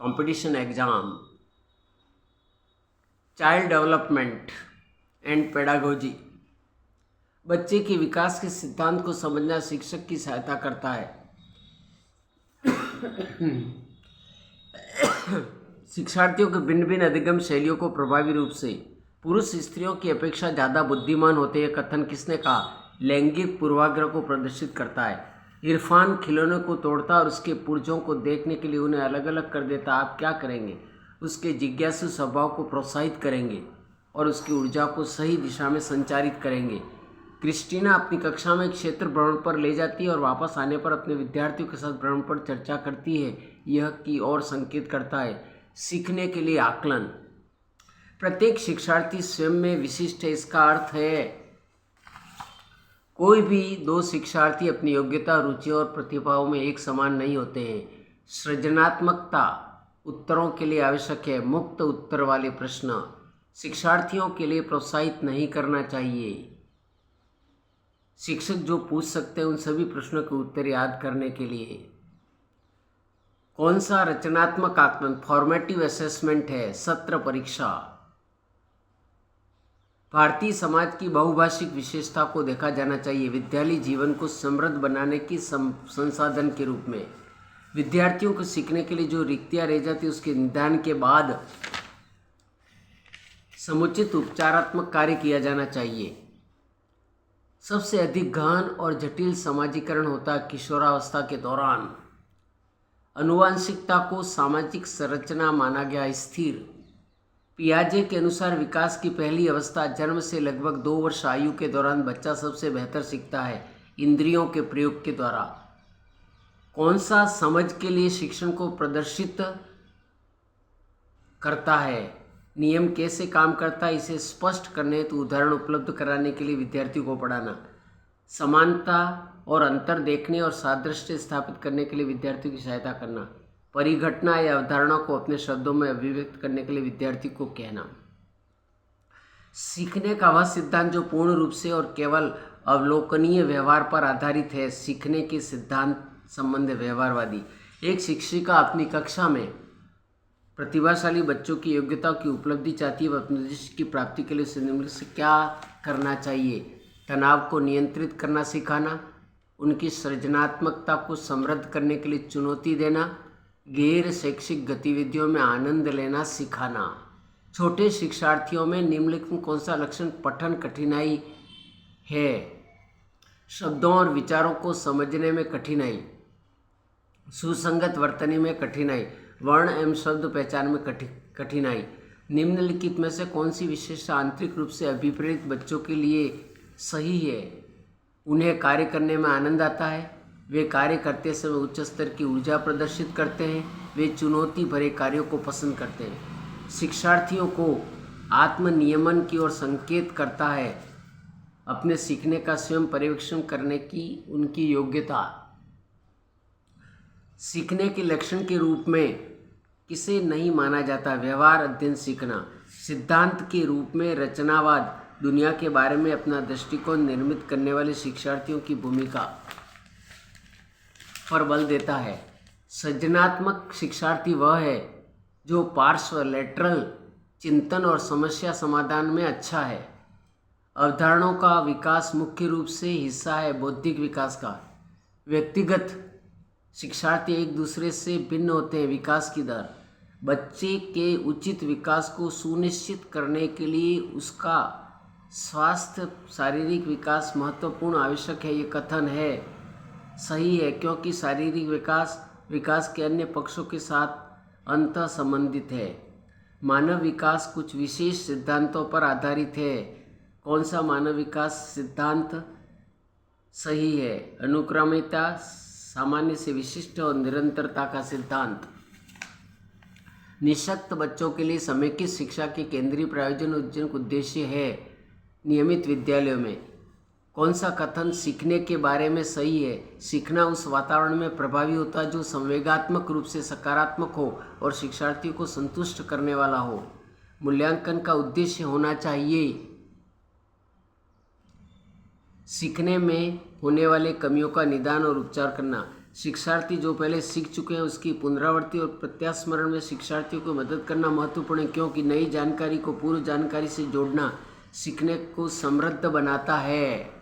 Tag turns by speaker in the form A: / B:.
A: Competition exam, child development and pedagogy. बच्चे के विकास के सिद्धांत को समझना शिक्षक की सहायता करता है। शिक्षार्थियों के भिन्न भिन्न अधिगम शैलियों को प्रभावी रूप से पुरुष स्त्रियों की अपेक्षा ज़्यादा बुद्धिमान होते हैं कथन किसने कहा? लैंगिक पूर्वाग्रह को प्रदर्शित करता है। इरफान खिलौने को तोड़ता और उसके पुर्जों को देखने के लिए उन्हें अलग अलग कर देता। आप क्या करेंगे? उसके जिज्ञासु स्वभाव को प्रोत्साहित करेंगे और उसकी ऊर्जा को सही दिशा में संचारित करेंगे। क्रिस्टीना अपनी कक्षा में क्षेत्र भ्रमण पर ले जाती है और वापस आने पर अपने विद्यार्थियों के साथ भ्रमण पर चर्चा करती है। यह की ओर संकेत करता है। सीखने के लिए आकलन। प्रत्येक शिक्षार्थी स्वयं में विशिष्ट है। इसका अर्थ है कोई भी दो शिक्षार्थी अपनी योग्यता, रुचि और प्रतिभाओं में एक समान नहीं होते हैं। सृजनात्मकता उत्तरों के लिए आवश्यक है। मुक्त उत्तर वाले प्रश्न शिक्षार्थियों के लिए प्रोत्साहित नहीं करना चाहिए। शिक्षक जो पूछ सकते हैं उन सभी प्रश्नों के उत्तर याद करने के लिए। कौन सा रचनात्मक आकलन फॉर्मेटिव असेसमेंट है? सत्र परीक्षा। भारतीय समाज की बहुभाषिक विशेषता को देखा जाना चाहिए विद्यालय जीवन को समृद्ध बनाने की संसाधन के रूप में। विद्यार्थियों को सीखने के लिए जो रिक्तियां रह जाती उसके निदान के बाद समुचित उपचारात्मक कार्य किया जाना चाहिए। सबसे अधिक गहन और जटिल समाजीकरण होता है किशोरावस्था के दौरान। आनुवांशिकता को सामाजिक संरचना माना गया स्थिर। पियाजे के अनुसार विकास की पहली अवस्था जन्म से लगभग 2 वर्ष आयु के दौरान बच्चा सबसे बेहतर सीखता है इंद्रियों के प्रयोग के द्वारा। कौन सा समझ के लिए शिक्षण को प्रदर्शित करता है? नियम कैसे काम करता है इसे स्पष्ट करने हेतु उदाहरण उपलब्ध कराने के लिए विद्यार्थियों को पढ़ाना। समानता और अंतर देखने और सादृश्य स्थापित करने के लिए विद्यार्थियों की सहायता करना। परिघटना या अवधारणा को अपने शब्दों में अभिव्यक्त करने के लिए विद्यार्थी को कहना। सीखने का वह सिद्धांत जो पूर्ण रूप से और केवल अवलोकनीय व्यवहार पर आधारित है। सीखने के सिद्धांत संबंध व्यवहारवादी। एक शिक्षिका अपनी कक्षा में प्रतिभाशाली बच्चों की योग्यता की उपलब्धि चाहती है। वह अपने उद्देश्य की प्राप्ति के लिए उसे निम्नलिखित से क्या करना चाहिए? तनाव को नियंत्रित करना सिखाना, उनकी सृजनात्मकता को समृद्ध करने के लिए चुनौती देना, गैर शैक्षिक गतिविधियों में आनंद लेना सिखाना। छोटे शिक्षार्थियों में निम्नलिखित में कौन सा लक्षण पठन कठिनाई है? शब्दों और विचारों को समझने में कठिनाई, सुसंगत वर्तनी में कठिनाई, वर्ण एवं शब्द पहचान में कठिनाई। निम्नलिखित में से कौन सी विशेषता आंतरिक रूप से अभिप्रेरित बच्चों के लिए सही है? उन्हें कार्य करने में आनंद आता है, वे कार्य करते समय उच्च स्तर की ऊर्जा प्रदर्शित करते हैं, वे चुनौती भरे कार्यों को पसंद करते हैं। शिक्षार्थियों को आत्मनियमन की ओर संकेत करता है। अपने सीखने का स्वयं पर्यवेक्षण करने की उनकी योग्यता। सीखने के लक्षण के रूप में किसे नहीं माना जाता? व्यवहार अध्ययन सीखना। सिद्धांत के रूप में रचनावाद दुनिया के बारे में अपना दृष्टिकोण निर्मित करने वाले शिक्षार्थियों की भूमिका पर बल देता है। सृजनात्मक शिक्षार्थी वह है जो पार्श्व लेटरल चिंतन और समस्या समाधान में अच्छा है। अवधारणाओं का विकास मुख्य रूप से हिस्सा है बौद्धिक विकास का। व्यक्तिगत शिक्षार्थी एक दूसरे से भिन्न होते हैं। विकास की दर बच्चे के उचित विकास को सुनिश्चित करने के लिए उसका स्वास्थ्य शारीरिक विकास महत्वपूर्ण आवश्यक है। ये कथन है सही है क्योंकि शारीरिक विकास के अन्य पक्षों के साथ अंतः संबंधित है। मानव विकास कुछ विशेष सिद्धांतों पर आधारित है। कौन सा मानव विकास सिद्धांत सही है? अनुक्रमिता, सामान्य से विशिष्ट और निरंतरता का सिद्धांत। निःशक्त बच्चों के लिए समेकित शिक्षा के केंद्रीय प्रायोजन उद्देश्य है नियमित विद्यालयों में। कौन सा कथन सीखने के बारे में सही है? सीखना उस वातावरण में प्रभावी होता है जो संवेगात्मक रूप से सकारात्मक हो और शिक्षार्थियों को संतुष्ट करने वाला हो। मूल्यांकन का उद्देश्य होना चाहिए सीखने में होने वाले कमियों का निदान और उपचार करना। शिक्षार्थी जो पहले सीख चुके हैं उसकी पुनरावृत्ति और प्रत्यास्मरण में शिक्षार्थियों को मदद करना महत्वपूर्ण है, क्योंकि नई जानकारी को पूर्व जानकारी से जोड़ना सीखने को समृद्ध बनाता है।